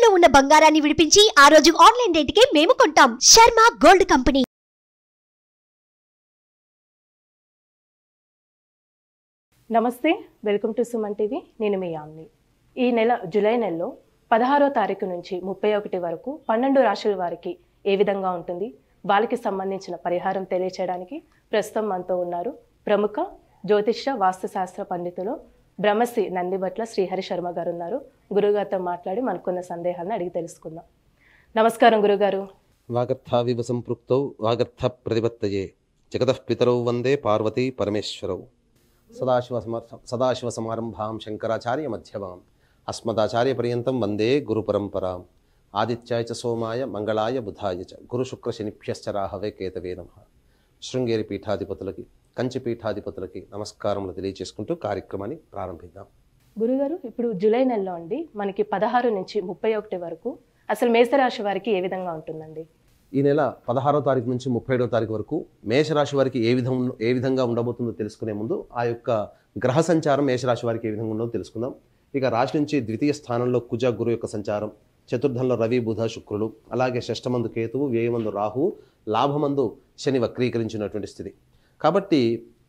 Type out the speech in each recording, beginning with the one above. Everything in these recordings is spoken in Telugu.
తాకట్టులో ఉన్న బంగారాన్ని విడిపించి ఆ రోజు ఆన్లైన్ రేటుకే మేము కొంటాం. Sharma gold company. నమస్తే, వెల్కమ్ టు సుమన్ టీవీ. నేను మీ యామ్ని. ఈ నెల జూలై నెలలో 16వ తారీఖు నుంచి 31 వరకు 12 రాశుల వారికి ఏ విధంగా ఉంటుంది, వాళ్ళకి సంబంధించిన పరిహారం తెలియచేయడానికి ప్రస్తుతం మనతో ఉన్నారు ప్రముఖ జ్యోతిష్య వాస్తుశాస్త్ర పండితులు బ్రహ్మశ్రీ నందిబట్ల శ్రీహరి శర్మ గారు ఉన్నారు. గురుగారితో మాట్లాడి మనకున్న సందేహాలను అడిగి తెలుసుకుందాం. నమస్కారం గురుగారు. వాగర్థావివ సంపృక్తౌ వాగర్థ ప్రతిపత్తయే జగతః పితరౌ వందే పార్వతీ పరమేశ్వరౌ. సదాశివ సమారంభాం శంకరాచార్య మధ్యమాం అస్మదాచార్య పర్యంతం వందే గురు పరంపరాం. ఆదిత్యాయ చ సోమాయ మంగళాయ బుధాయ చ గురు శుక్ర శనిభ్యశ్చ రాహవే కేతవే నమః. శృంగేరి పీఠాధిపతులకి, కంచి పీఠాధిపతులకి నమస్కారములు తెలియజేసుకుంటూ కార్యక్రమాన్ని ప్రారంభిద్దాం. గురుగారు, ఇప్పుడు జూలై నెలలో అండి మనకి 16 నుంచి 31 వరకు అసలు మేషరాశి వారికి ఏ విధంగా ఉంటుందండి? ఈ నెల 16వ తారీఖు నుంచి 31వ తారీఖు వరకు మేషరాశి వారికి ఏ విధంగా ఉండబోతుందో తెలుసుకునే ముందు ఆ యొక్క గ్రహ సంచారం మేషరాశి వారికి ఏ విధంగా ఉండదో తెలుసుకుందాం. ఇక రాశి నుంచి ద్వితీయ స్థానంలో కుజ గురు యొక్క సంచారం, చతుర్థంలో రవి బుధ శుక్రులు, అలాగే షష్టమందు కేతువు, వ్యయమందు రాహువు, లాభమందు శని వక్రీకరించినటువంటి స్థితి. కాబట్టి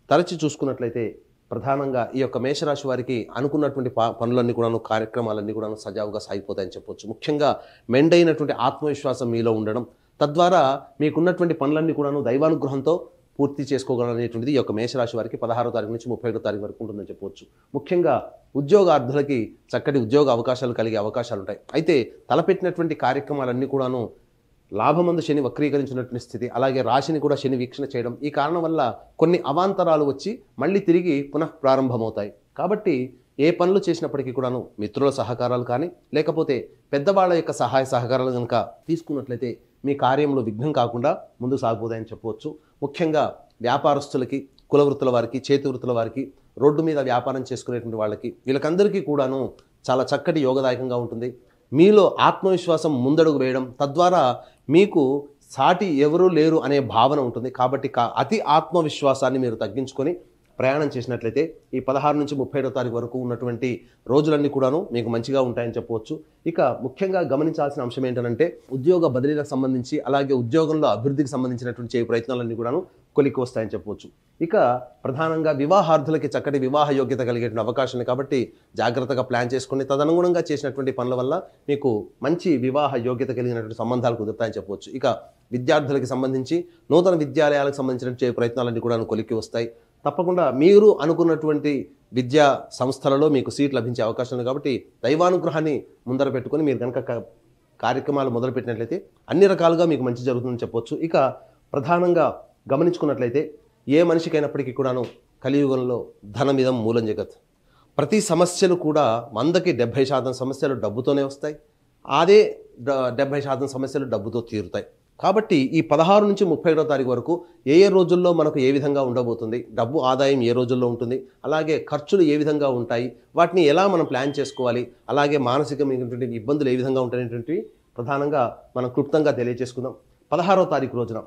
తరచి చూసుకున్నట్లయితే ప్రధానంగా ఈ యొక్క మేషరాశి వారికి అనుకున్నటువంటి పనులన్నీ కూడాను, కార్యక్రమాలన్నీ కూడాను సజావుగా సాగిపోతాయని చెప్పొచ్చు. ముఖ్యంగా మెండైనటువంటి ఆత్మవిశ్వాసం మీలో ఉండడం, తద్వారా మీకున్నటువంటి పనులన్నీ కూడాను దైవానుగ్రహంతో పూర్తి చేసుకోగలనేటువంటిది ఈ యొక్క మేషరాశి వారికి 16వ తారీఖు నుంచి 31వ తారీఖు వరకు ఉంటుందని చెప్పవచ్చు. ముఖ్యంగా ఉద్యోగార్థులకి చక్కటి ఉద్యోగ అవకాశాలు కలిగే అవకాశాలు ఉంటాయి. అయితే తలపెట్టినటువంటి కార్యక్రమాలన్నీ కూడాను లాభమందు శని వక్రీకరించినటువంటి స్థితి, అలాగే రాశిని కూడా శని వీక్షణ చేయడం, ఈ కారణం వల్ల కొన్ని అవాంతరాలు వచ్చి మళ్ళీ తిరిగి పునః ప్రారంభమవుతాయి. కాబట్టి ఏ పనులు చేసినప్పటికీ కూడాను మిత్రుల సహకారాలు కానీ, లేకపోతే పెద్దవాళ్ళ యొక్క సహాయ సహకారాలు కనుక తీసుకున్నట్లయితే మీ కార్యంలో విఘ్నం కాకుండా ముందు సాగిపోతాయని చెప్పవచ్చు. ముఖ్యంగా వ్యాపారస్తులకి, కులవృత్తుల వారికి, చేతి వృత్తుల వారికి, రోడ్డు మీద వ్యాపారం చేసుకునేటువంటి వాళ్ళకి, వీళ్ళకందరికీ కూడాను చాలా చక్కటి యోగదాయకంగా ఉంటుంది. మీలో ఆత్మవిశ్వాసం ముందడుగు వేయడం, తద్వారా మీకు సాటి ఎవరూ లేరు అనే భావన ఉంటుంది. కాబట్టి అతి ఆత్మవిశ్వాసాన్ని మీరు తగ్గించుకొని ప్రయాణం చేసినట్లయితే ఈ 16 నుంచి 31వ తారీఖు వరకు ఉన్నటువంటి రోజులన్నీ కూడాను మీకు మంచిగా ఉంటాయని చెప్పవచ్చు. ఇక ముఖ్యంగా గమనించాల్సిన అంశం ఏంటంటే ఉద్యోగ బదిలీలకు సంబంధించి, అలాగే ఉద్యోగంలో అభివృద్ధికి సంబంధించినటువంటి చేయ ప్రయత్నాలన్నీ కూడాను కొలిక్కి వస్తాయని చెప్పవచ్చు. ఇక ప్రధానంగా వివాహార్థులకి చక్కటి వివాహ యోగ్యత కలిగేటువంటి అవకాశం ఉంది. కాబట్టి జాగ్రత్తగా ప్లాన్ చేసుకుని తదనుగుణంగా చేసినటువంటి పనుల వల్ల మీకు మంచి వివాహ యోగ్యత కలిగినటువంటి సంబంధాలు కుదురుతాయని చెప్పవచ్చు. ఇక విద్యార్థులకి సంబంధించి నూతన విద్యాలయాలకు సంబంధించిన చేయ ప్రయత్నాలన్నీ కూడా కొలిక్కి వస్తాయి. తప్పకుండా మీరు అనుకున్నటువంటి విద్యా సంస్థలలో మీకు సీట్ లభించే అవకాశం ఉంది. కాబట్టి దైవానుగ్రహాన్ని ముందర పెట్టుకొని మీరు కనుక కార్యక్రమాలు మొదలుపెట్టినట్లయితే అన్ని రకాలుగా మీకు మంచి జరుగుతుందని చెప్పొచ్చు. ఇక ప్రధానంగా గమనించుకున్నట్లయితే ఏ మనిషికైనప్పటికీ కూడాను కలియుగంలో ధనమిదం మూలం జగత్. ప్రతి సమస్యలు కూడా 100కి 70% సమస్యలు డబ్బుతోనే వస్తాయి, అదే 70% సమస్యలు డబ్బుతో తీరుతాయి. కాబట్టి ఈ 16 నుంచి 31వ తారీఖు వరకు ఏ రోజుల్లో మనకు ఏ విధంగా ఉండబోతుంది, డబ్బు ఆదాయం ఏ రోజుల్లో ఉంటుంది, అలాగే ఖర్చులు ఏ విధంగా ఉంటాయి, వాటిని ఎలా మనం ప్లాన్ చేసుకోవాలి, అలాగే మానసికమైనటువంటి ఇబ్బందులు ఏ విధంగా ఉంటాయనేటువంటివి ప్రధానంగా మనం క్లుప్తంగా తెలియజేసుకుందాం. 16వ తారీఖు రోజున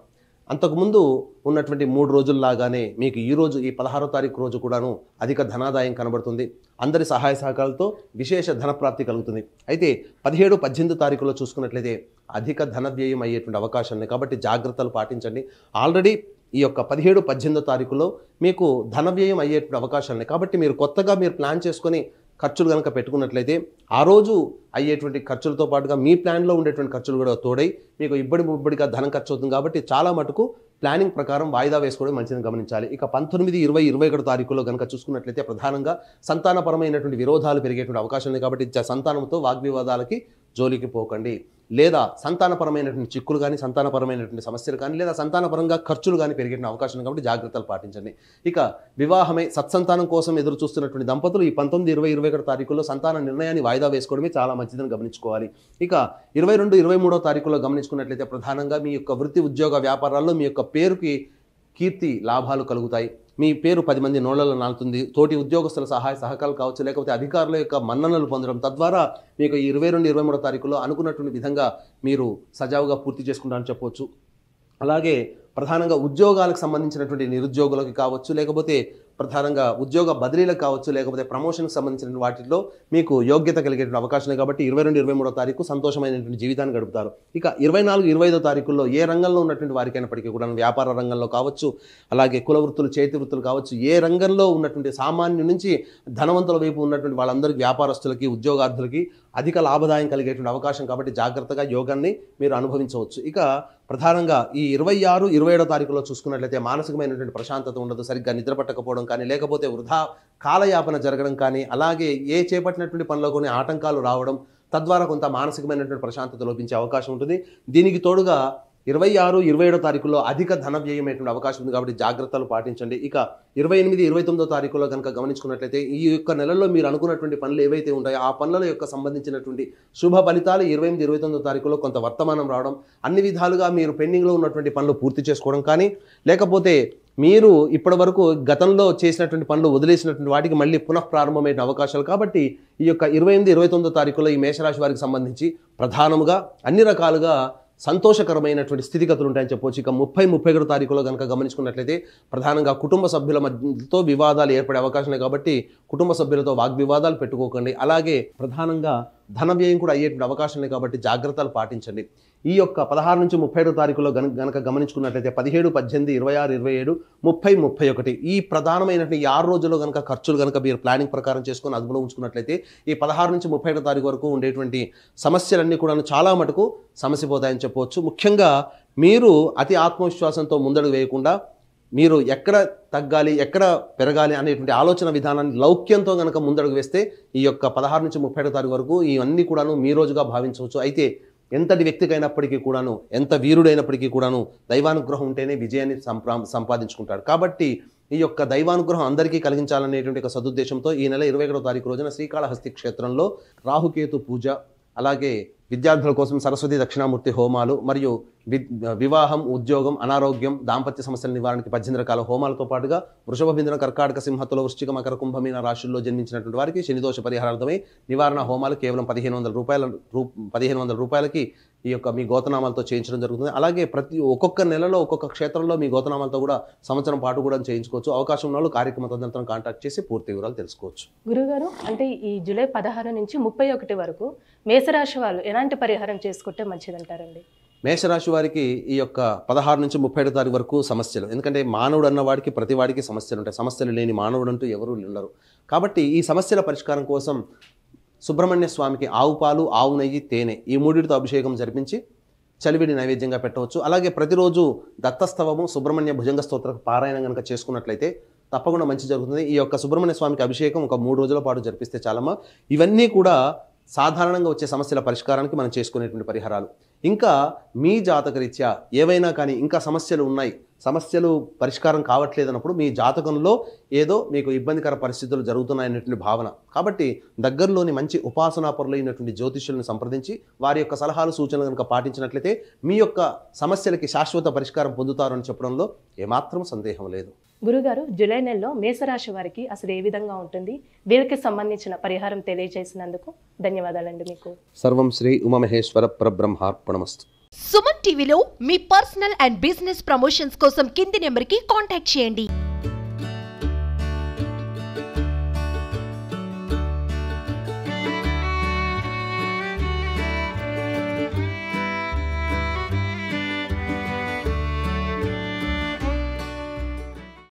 అంతకుముందు ఉన్నటువంటి 3 రోజుల్లాగానే మీకు ఈ రోజు ఈ 16వ తారీఖు రోజు కూడాను అధిక ధనాదాయం కనబడుతుంది. అందరి సహాయ సహకారాలతో విశేష ధనప్రాప్తి కలుగుతుంది. అయితే 17, 18 తారీఖులో చూసుకున్నట్లయితే అధిక ధన వ్యయం అయ్యేటువంటి అవకాశం ఉంది. కాబట్టి జాగ్రత్తలు పాటించండి. ఆల్రెడీ ఈ యొక్క 17, 18 తారీఖులో మీకు ధన వ్యయం అయ్యేటువంటి అవకాశాలు ఉన్నాయి. కాబట్టి మీరు కొత్తగా ప్లాన్ చేసుకొని ఖర్చులు కనుక పెట్టుకున్నట్లయితే ఆ రోజు అయ్యేటువంటి ఖర్చులతో పాటుగా మీ ప్లాన్లో ఉండేటువంటి ఖర్చులు కూడా తోడై మీకు ఇబ్బడిగా ధనం ఖర్చు అవుతుంది. కాబట్టి చాలా మటుకు ప్లానింగ్ ప్రకారం వాయిదా వేసుకోవడం మంచిదని గమనించాలి. ఇక 19, 20, 21 తారీఖులో కనుక చూసుకున్నట్లయితే ప్రధానంగా సంతానపరమైనటువంటి విరోధాలు పెరిగేటువంటి అవకాశం ఉంది. కాబట్టి సంతానంతో వాగ్వివాదాలకి జోలికి పోకండి. లేదా సంతానపరమైనటువంటి చిక్కులు కానీ, సంతానపరమైనటువంటి సమస్యలు కానీ, లేదా సంతానపరంగా ఖర్చులు కానీ పెరిగే అవకాశం ఉంది. కాబట్టి జాగ్రత్తలు పాటించండి. ఇక వివాహమై సత్సంతానం కోసం ఎదురు చూస్తున్నటువంటి దంపతులు ఈ 19, 20, 21 తారీఖుల్లో సంతాన నిర్ణయాన్ని వాయిదా వేసుకోవడమే చాలా మంచిదని గమనించుకోవాలి. ఇక 22, 23వ తారీఖులో గమనించుకున్నట్లయితే ప్రధానంగా మీ యొక్క వృత్తి, ఉద్యోగ, వ్యాపారాల్లో మీ యొక్క పేరుకి కీర్తి లాభాలు కలుగుతాయి. మీ పేరు 10 మంది నోళ్లలో నాలుతుంది. తోటి ఉద్యోగస్తుల సహాయ సహకారాలు కావచ్చు, లేకపోతే అధికారుల యొక్క మన్ననలు పొందడం, తద్వారా మీకు 22, 23వ తారీఖులో అనుకున్నటువంటి విధంగా మీరు సజావుగా పూర్తి చేసుకుంటారని చెప్పవచ్చు. అలాగే ప్రధానంగా ఉద్యోగాలకు సంబంధించినటువంటి నిరుద్యోగులకు కావచ్చు, లేకపోతే ప్రధానంగా ఉద్యోగ బదిలీలకు కావచ్చు, లేకపోతే ప్రమోషన్కి సంబంధించిన వాటిలో మీకు యోగ్యత కలిగేటువంటి అవకాశం కాబట్టి 22-23వ తారీఖు సంతోషమైనటువంటి జీవితాన్ని గడుపుతారు. ఇక 24-25వ తారీఖుల్లో ఏ రంగంలో ఉన్నటువంటి వారికైనప్పటికీ కూడా వ్యాపార రంగంలో కావచ్చు, అలాగే కుల వృత్తులు, చేతి వృత్తులు కావచ్చు, ఏ రంగంలో ఉన్నటువంటి సామాన్యు నుంచి ధనవంతుల వైపు ఉన్నటువంటి వాళ్ళందరికీ, వ్యాపారస్తులకి, ఉద్యోగార్థులకి అధిక లాభదాయం కలిగేటువంటి అవకాశం కాబట్టి జాగ్రత్తగా యోగాన్ని మీరు అనుభవించవచ్చు. ఇక ప్రధానంగా ఈ 26-27వ తారీఖులో చూసుకున్నట్లయితే మానసికమైనటువంటి ప్రశాంతత ఉండదు, సరిగ్గా నిద్ర పట్టకపోవడం కానీ, లేకపోతే వృధా కాలయాపన జరగడం కానీ, అలాగే చేపట్టినటువంటి పనిలో కొన్ని ఆటంకాలు రావడం, తద్వారా కొంత మానసికమైనటువంటి ప్రశాంతత లోపించే అవకాశం ఉంటుంది. దీనికి తోడుగా 26-27వ తారీఖుల్లో అధిక ధన వ్యయమైనటువంటి అవకాశం ఉంది కాబట్టి జాగ్రత్తలు పాటించండి. ఇక 28-29వ తారీఖులో కనుక గమనించుకున్నట్లయితే ఈ యొక్క నెలలో మీరు అనుకున్నటువంటి పనులు ఏవైతే ఉంటాయో ఆ పనుల యొక్క సంబంధించినటువంటి శుభ ఫలితాలు 28-29వ తారీఖులో కొంత వర్తమానం రావడం, అన్ని విధాలుగా మీరు పెండింగ్లో ఉన్నటువంటి పనులు పూర్తి చేసుకోవడం కానీ, లేకపోతే మీరు ఇప్పటి వరకు గతంలో చేసినటువంటి పనులు వదిలేసినటువంటి వాటికి మళ్ళీ పునఃప్రారంభమైన అవకాశాలు కాబట్టి ఈ యొక్క 28-29వ తారీఖులో ఈ మేషరాశి వారికి సంబంధించి ప్రధానముగా అన్ని రకాలుగా సంతోషకరమైనటువంటి స్థితిగతులు ఉంటాయని చెప్పవచ్చు. ఇక 30-31 తారీఖులో కనుక గమనించుకున్నట్లయితే ప్రధానంగా కుటుంబ సభ్యుల మధ్యతో వివాదాలు ఏర్పడే అవకాశం లేదు కాబట్టి కుటుంబ సభ్యులతో వాగ్వివాదాలు పెట్టుకోకండి. అలాగే ప్రధానంగా ధన వ్యయం కూడా అయ్యేటువంటి అవకాశం లేదు కాబట్టి జాగ్రత్తలు పాటించండి. ఈ యొక్క 16-30 తారీఖులో గనక గమనించుకున్నట్లయితే 17, 18, 26, 27, 30, 31 ఈ ప్రధానమైనటువంటి 6 రోజుల్లో కనుక ఖర్చులు కనుక మీరు ప్లానింగ్ ప్రకారం చేసుకొని అదుపులో ఉంచుకున్నట్లయితే ఈ 16-30 తారీఖు వరకు ఉండేటువంటి సమస్యలన్నీ కూడా చాలా మటుకు సమసిపోతాయని చెప్పవచ్చు. ముఖ్యంగా మీరు అతి ఆత్మవిశ్వాసంతో ముందడుగు వేయకుండా మీరు ఎక్కడ తగ్గాలి, ఎక్కడ పెరగాలి అనేటువంటి ఆలోచన విధానాన్ని లౌక్యంతో కనుక ముందడుగు వేస్తే ఈ యొక్క 16-30 తారీఖు వరకు ఇవన్నీ కూడాను మీ రోజుగా భావించవచ్చు. అయితే ఎంతటి వ్యక్తికైనప్పటికీ కూడాను, ఎంత వీరుడైనప్పటికీ కూడాను దైవానుగ్రహం ఉంటేనే విజయాన్ని సంపాదించుకుంటాడు. కాబట్టి ఈ యొక్క దైవానుగ్రహం అందరికీ కలిగించాలనేటువంటి ఒక సదుద్దేశంతో ఈ నెల 21వ తారీఖు రోజున శ్రీకాళహస్తి క్షేత్రంలో రాహుకేతు పూజ, అలాగే విద్యార్థుల కోసం సరస్వతి దక్షిణామూర్తి హోమాలు, మరియు వివాహం, ఉద్యోగం, అనారోగ్యం, దాంపత్య సమస్యల నివారణకి 18 రకాల హోమాలతో పాటుగా వృషభ, మిథున, కర్కాటక, సింహతుల, వృశ్చిక, మకర, కుంభమీన రాశుల్లో జన్మించినటువంటి వారికి శనిదోష పరిహారార్థమై నివారణ హోమాలు కేవలం 1500 రూపాయలకి ఈ యొక్క మీ గోతనామాలతో చేయించడం జరుగుతుంది. అలాగే ఒక్కొక్క నెలలో ఒక్కొక్క క్షేత్రంలో మీ గోతనామాలతో కూడా సంవత్సరం పాటు కూడా చేయించుకోవచ్చు. అవకాశం ఉన్న వాళ్ళు కార్యక్రమ తదనంతరం కాంటాక్ట్ చేసి పూర్తి వివరాలు తెలుసుకోవచ్చు. గురుగారు, అంటే ఈ జూలై 16 నుంచి 31 వరకు మేషరాశి వాళ్ళు ఎలాంటి పరిహారం చేసుకుంటే మంచిదంటారండి? మేషరాశి వారికి ఈ యొక్క 16-30 తారీఖు వరకు సమస్యలు, ఎందుకంటే మానవుడు అన్నవాడికి ప్రతి వాడికి సమస్యలు ఉంటాయి. సమస్యలు లేని మానవుడు అంటూ ఎవరూ ఉండరు. కాబట్టి ఈ సమస్యల పరిష్కారం కోసం సుబ్రహ్మణ్య స్వామికి ఆవు పాలు, ఆవు నెయ్యి, తేనె ఈ మూడిటితో అభిషేకం జరిపించి చలివిడి నైవేద్యంగా పెట్టవచ్చు. అలాగే ప్రతిరోజు దత్తస్తవము, సుబ్రహ్మణ్య భుజంగ స్తోత్ర పారాయణం కనుక చేసుకున్నట్లయితే తప్పకుండా మంచి జరుగుతుంది. ఈ యొక్క సుబ్రహ్మణ్య స్వామికి అభిషేకం ఒక 3 రోజుల పాటు జరిపిస్తే చాలమ్మా. ఇవన్నీ కూడా సాధారణంగా వచ్చే సమస్యల పరిష్కారానికి మనం చేసుకునేటువంటి పరిహారాలు. ఇంకా మీ జాతకరీత్యా ఏవైనా కానీ ఇంకా సమస్యలు ఉన్నాయి, సమస్యలు పరిష్కారం కావట్లేదన్నప్పుడు మీ జాతకంలో ఏదో మీకు ఇబ్బందికర పరిస్థితులు జరుగుతున్నాయనేటువంటి భావన కాబట్టి దగ్గరలోని మంచి ఉపాసనాపరులైనటువంటి జ్యోతిష్యులను సంప్రదించి వారి యొక్క సలహాలు, సూచనలు కనుక పాటించినట్లయితే మీ యొక్క సమస్యలకి శాశ్వత పరిష్కారం పొందుతారు అని చెప్పడంలో ఏమాత్రం సందేహం లేదు. గురుగారు, జూలై నెలలో మేషరాశి వారికి అసలు ఏ విధంగా ఉంటుంది, వీరికి సంబంధించిన పరిహారం తెలియజేసినందుకు ధన్యవాదాలండి. మీకు సర్వం శ్రీ ఉమామహేశ్వర పరబ్రహ్మార్పణమస్తు. సుమన్ టీవీలో మీ పర్సనల్ అండ్ బిజినెస్ ప్రమోషన్స్ కోసం కింది నెంబర్కి కాంటాక్ట్ చేయండి.